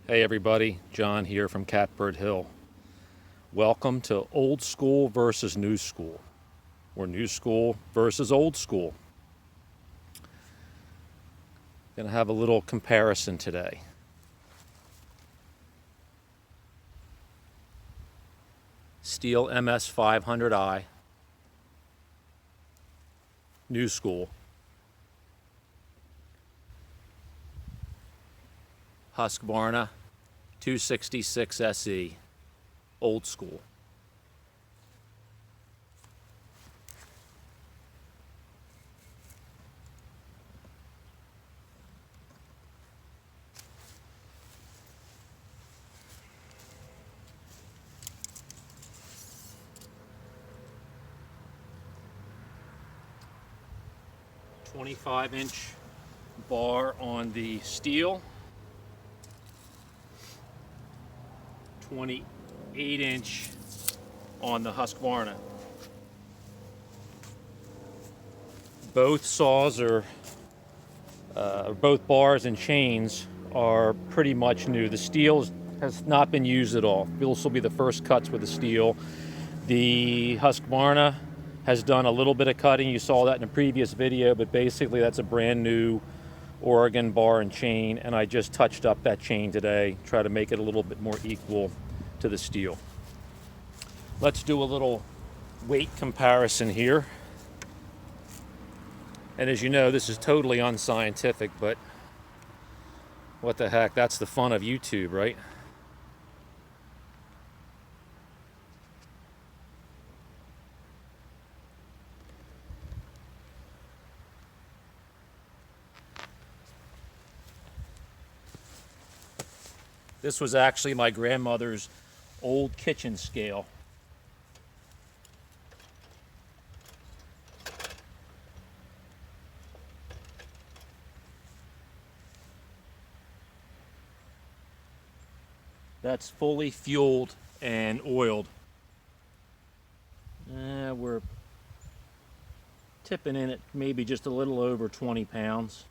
Hey everybody, John here from Catbird Hill. Welcome to Old School versus New School, or New School versus Old School. Gonna have a little comparison today. Stihl MS500i, New School. Husqvarna 266 SE, Old School. "25-inch bar on the Stihl, 28-inch on the Husqvarna. Both saws both bars and chains are pretty much new. The Stihl has not been used at all. This will be the first cuts with the Stihl. The Husqvarna has done a little bit of cutting. You saw that in a previous video, but basically that's a brand new Oregon bar and chain, and I just touched up that chain today, try to make it a little bit more equal to the Stihl. Let's do a little weight comparison here. And as you know, this is totally unscientific, but what the heck, that's the fun of YouTube, right? This was actually my grandmother's old kitchen scale. That's fully fueled and oiled. We're tipping in at maybe just a little over 20 pounds.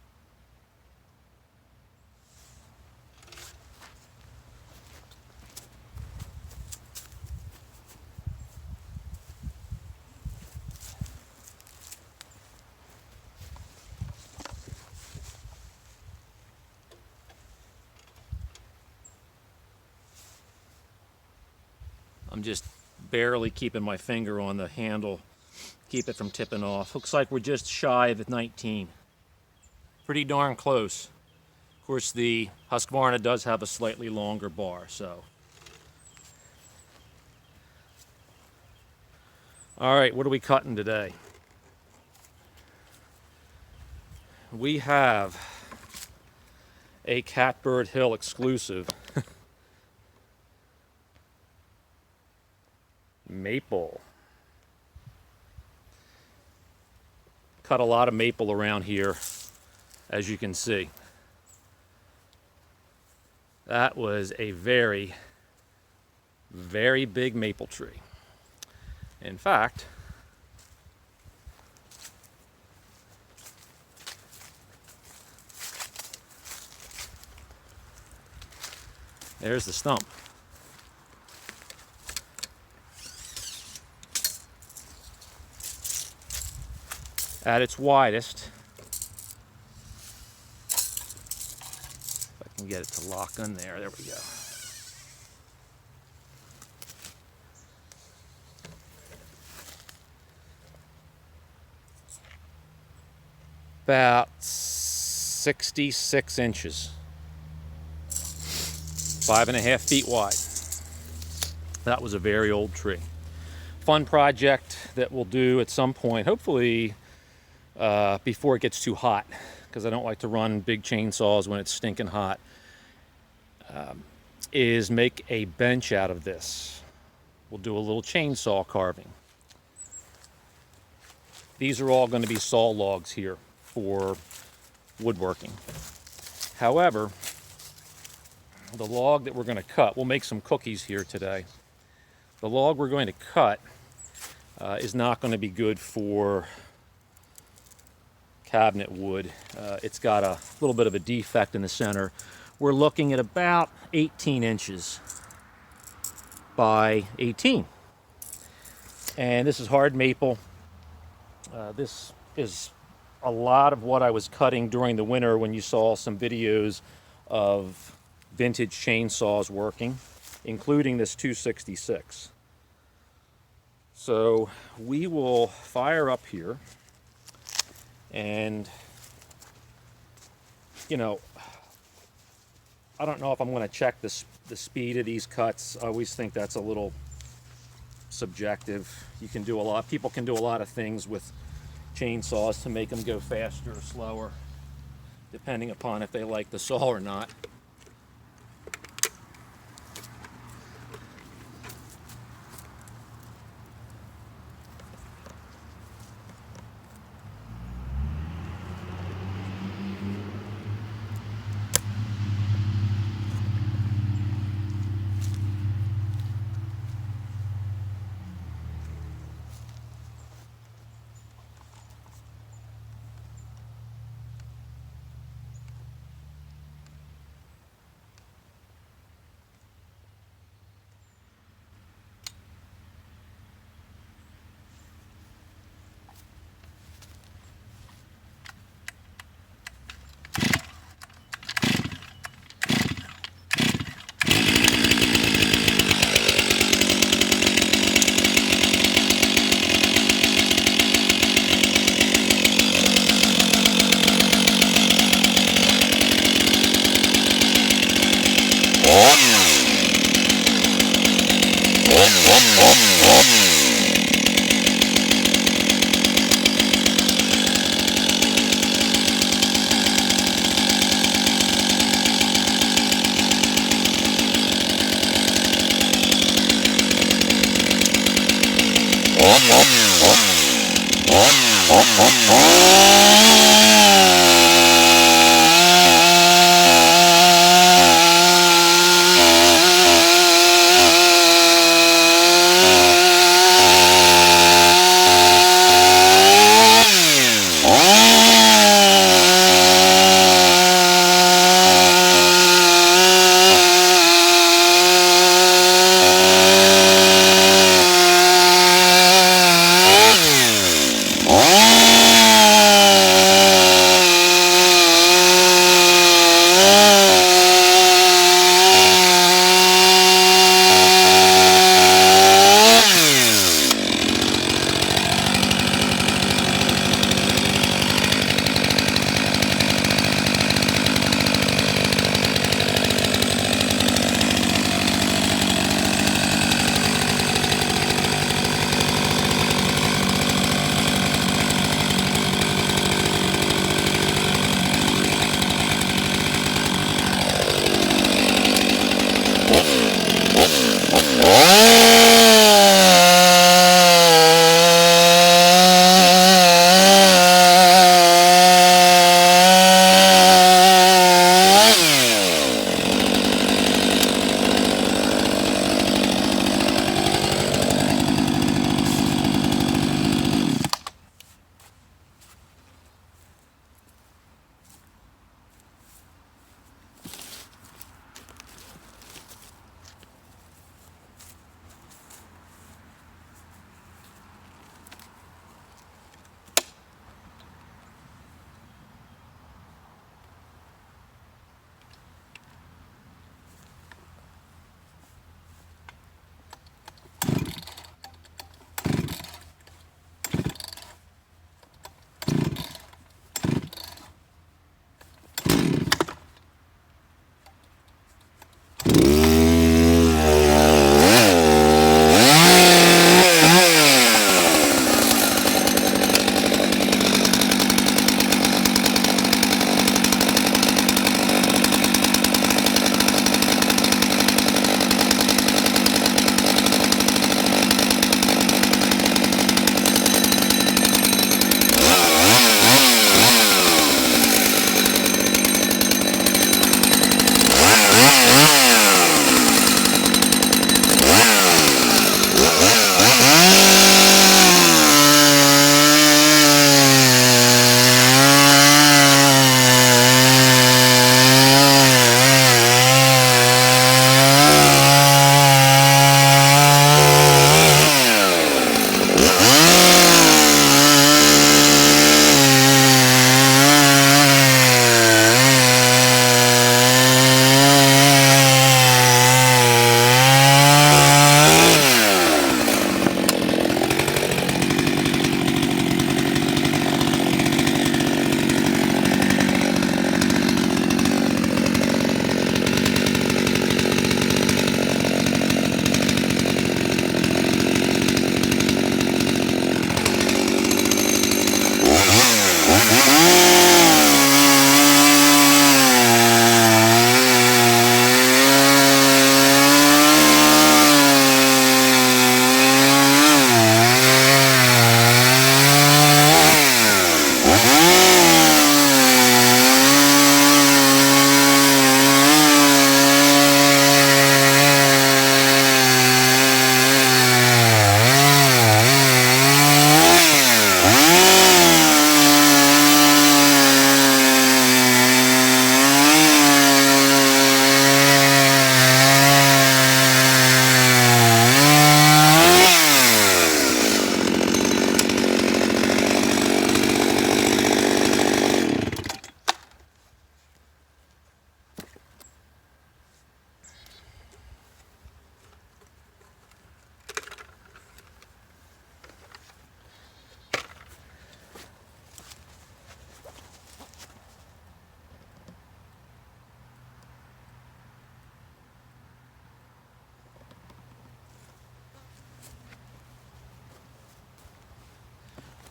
I'm just barely keeping my finger on the handle, keep it from tipping off. Looks like we're just shy of 19. Pretty darn close. Of course, the Husqvarna does have a slightly longer bar, so. All right, what are we cutting today? We have a Catbird Hill exclusive. Maple. Cut a lot of maple around here, as you can see. That was a very, very big maple tree. In fact, there's the stump. At its widest, if I can get it to lock in there, there we go. About 66 inches, 5.5 feet wide. That was a very old tree. Fun project that we'll do at some point, hopefully before it gets too hot, because I don't like to run big chainsaws when it's stinking hot, is make a bench out of this. We'll do a little chainsaw carving. These are all going to be saw logs here for woodworking. However, the log that we're going to cut, we'll make some cookies here today. The log we're going to cut is not going to be good for cabinet wood. It's got a little bit of a defect in the center we're looking at about 18 inches by 18. And this is hard maple. This is a lot of what I was cutting during the winter when you saw some videos of vintage chainsaws working, including this 266. So we will fire up here, and you know, I don't know if I'm going to check the speed of these cuts. I always think that's a little subjective. You can do a lot. People can do a lot of things with chainsaws to make them go faster or slower, depending upon if they like the saw or not.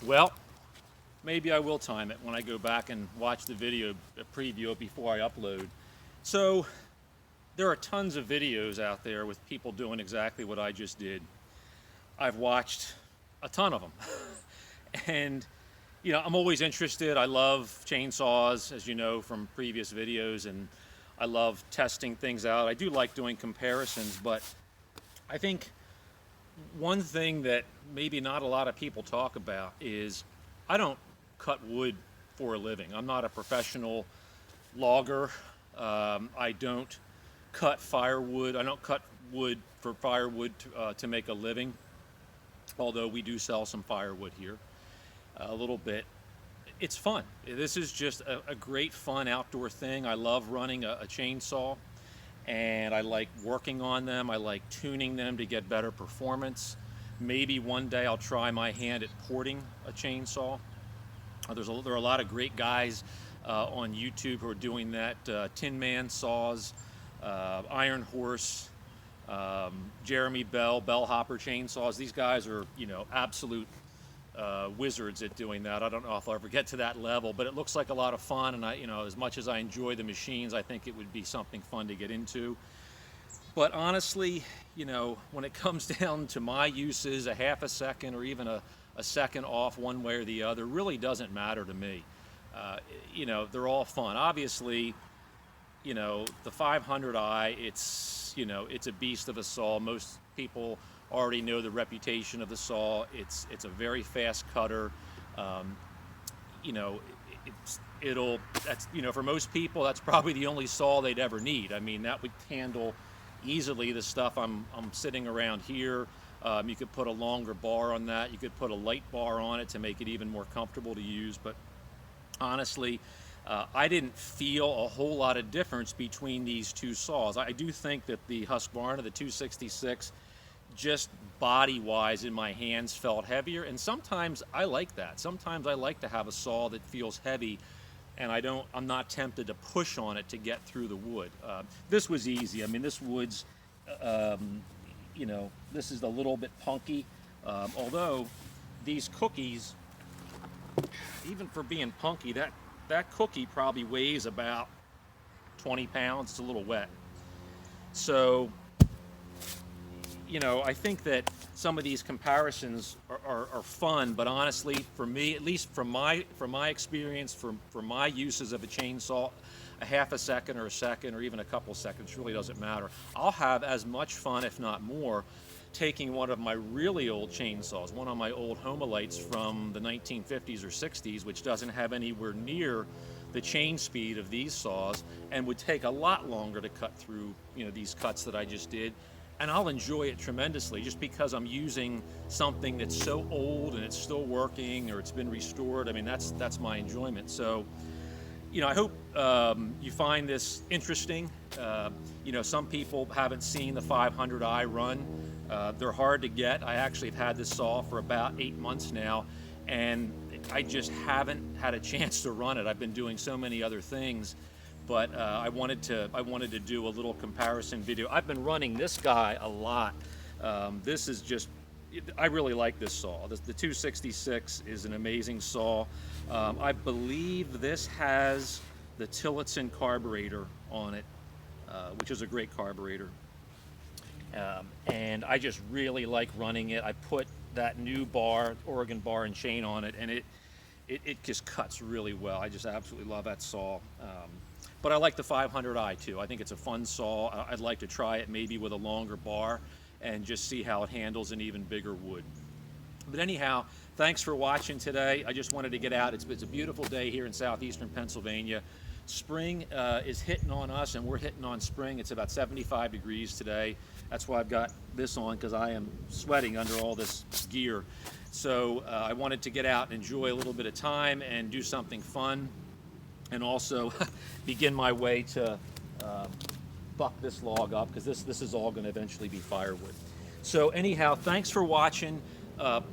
Well, maybe I will time it when I go back and watch the video, preview it before I upload. So there are tons of videos out there with people doing exactly what I just did. I've watched a ton of them. And I'm always interested. I love chainsaws, as you know from previous videos, and I love testing things out. I do like doing comparisons, but I think one thing that maybe not a lot of people talk about is I don't cut wood for a living. I'm not a professional logger. I don't cut firewood. I don't cut wood for firewood to make a living, although we do sell some firewood here a little bit. It's fun. This is just a great fun outdoor thing. I love running a chainsaw, and I like working on them. I like tuning them to get better performance. Maybe one day I'll try my hand at porting a chainsaw. There are a lot of great guys on YouTube who are doing that. Tin Man Saws, Iron Horse, Jeremy Bellhopper Chainsaws. These guys are, absolute wizards at doing that. I don't know if I'll ever get to that level, but it looks like a lot of fun. And as much as I enjoy the machines, I think it would be something fun to get into. But honestly, when it comes down to my uses, a half a second or even a second off one way or the other really doesn't matter to me. They're all fun. Obviously, the 500i, it's a beast of a saw. Most people already know the reputation of the saw. It's a very fast cutter. For most people, that's probably the only saw they'd ever need. I mean, that would handle easily the stuff I'm sitting around here. You could put a longer bar on that. You could put a light bar on it to make it even more comfortable to use. But honestly, I didn't feel a whole lot of difference between these two saws. I do think that the Husqvarna, the 266, just body-wise in my hands felt heavier, and sometimes I like that. Sometimes I like to have a saw that feels heavy, and I'm not tempted to push on it to get through the wood. This was easy. I mean, this wood's, this is a little bit punky, although these cookies, even for being punky, that cookie probably weighs about 20 pounds. It's a little wet. So, I think that some of these comparisons are fun, but honestly, for me, at least from my experience, for my uses of a chainsaw, a half a second or a second or even a couple seconds really doesn't matter. I'll have as much fun, if not more, taking one of my really old chainsaws, one of my old Homalites from the 1950s or 60s, which doesn't have anywhere near the chain speed of these saws and would take a lot longer to cut through, these cuts that I just did. And I'll enjoy it tremendously just because I'm using something that's so old and it's still working or it's been restored. I mean, that's my enjoyment. So, I hope you find this interesting. Some people haven't seen the 500i run. They're hard to get. I actually have had this saw for about 8 months now, and I just haven't had a chance to run it. I've been doing so many other things. But I wanted to do a little comparison video. I've been running this guy a lot. This is just, I really like this saw. The 266 is an amazing saw. I believe this has the Tillotson carburetor on it, which is a great carburetor. And I just really like running it. I put that new bar, Oregon bar and chain on it, and it just cuts really well. I just absolutely love that saw. But I like the 500i too. I think it's a fun saw. I'd like to try it maybe with a longer bar and just see how it handles an even bigger wood. But anyhow, thanks for watching today. I just wanted to get out. It's a beautiful day here in southeastern Pennsylvania. Spring is hitting on us, and we're hitting on spring. It's about 75 degrees today. That's why I've got this on, because I am sweating under all this gear. So I wanted to get out and enjoy a little bit of time and do something fun, and also begin my way to buck this log up, because this is all going to eventually be firewood. So anyhow, thanks for watching.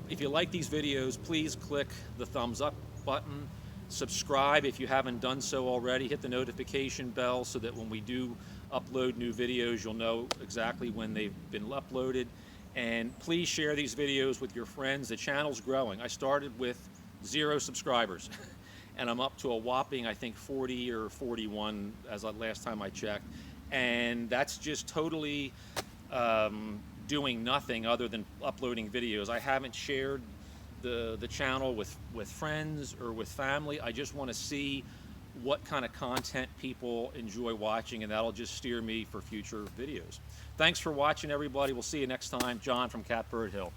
If you like these videos, please click the thumbs up button. Subscribe if you haven't done so already. Hit the notification bell so that when we do upload new videos, you'll know exactly when they've been uploaded. And please share these videos with your friends. The channel's growing. I started with 0 subscribers. And I'm up to a whopping, I think, 40 or 41 as of last time I checked. And that's just totally doing nothing other than uploading videos. I haven't shared the channel with friends or with family. I just want to see what kind of content people enjoy watching, and that'll just steer me for future videos. Thanks for watching, everybody. We'll see you next time. John from Catbird Hill.